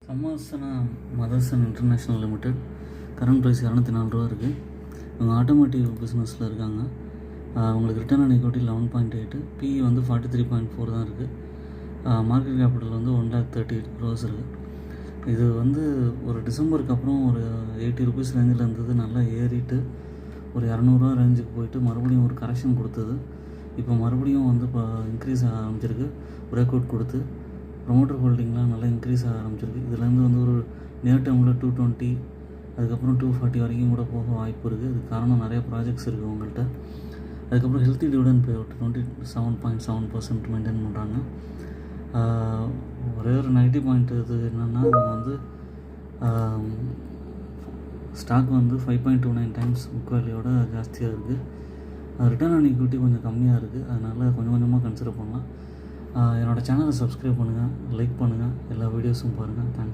சமாசனா Motherson international limited current price ₹204 இருக்குது. இவங்க automotive பிஸ்னஸில் இருக்காங்க. அவங்களுக்கு ரிட்டர்ன் ஆன் ஈக்விட்டி 11.8, பிஇ வந்து 43.4 தான் இருக்குது. மார்க்கெட் கேபிட்டல் வந்து 1,30,000 crores இருக்குது. இது வந்து ஒரு டிசம்பருக்கு அப்புறம் ஒரு ₹80 ரேஞ்சில் இருந்தது. நல்லா ஏறிட்டு ஒரு ₹200 ரேஞ்சுக்கு போயிட்டு மறுபடியும் ஒரு கரெக்ஷன் கொடுத்தது. இப்போ மறுபடியும் வந்து இப்போ இன்க்ரீஸ் ஆக ஆரம்பிச்சிருக்கு. பிரேக் அவுட் கொடுத்து ப்ரொமோட்டர் ஹோல்டிங்லாம் நல்லா இன்க்ரீஸ் ஆக ஆரம்பிச்சிருக்கு. இதுலேருந்து வந்து ஒரு நியர் டேர்மில் 220, அதுக்கப்புறம் 240 வரைக்கும் கூட போக வாய்ப்பு இருக்குது. இதுக்கு காரணம் நிறைய ப்ராஜெக்ட்ஸ் இருக்குது உங்கள்கிட்ட. அதுக்கப்புறம் healthy dividend pay out 27.7% maintain பண்ணுறாங்க. ஒரே ஒரு நெகட்டிவ் பாயிண்ட் இது என்னென்னா, இவங்க வந்து ஸ்டாக் வந்து 5.29 times புக் வேல்யூவோட ஜாஸ்தியாக இருக்குது. ரிட்டர்ன் ஆன் ஈக்விட்டி கொஞ்சம் கம்மியாக இருக்குது. அதனால் கொஞ்சம் கொஞ்சமாக கன்சிடர் பண்ணலாம். என்னோடய சேனலை சப்ஸ்கிரைப் பண்ணுங்கள், லைக் பண்ணுங்கள், எல்லா வீடியோஸும் பாருங்கள். தேங்க்ஸ்.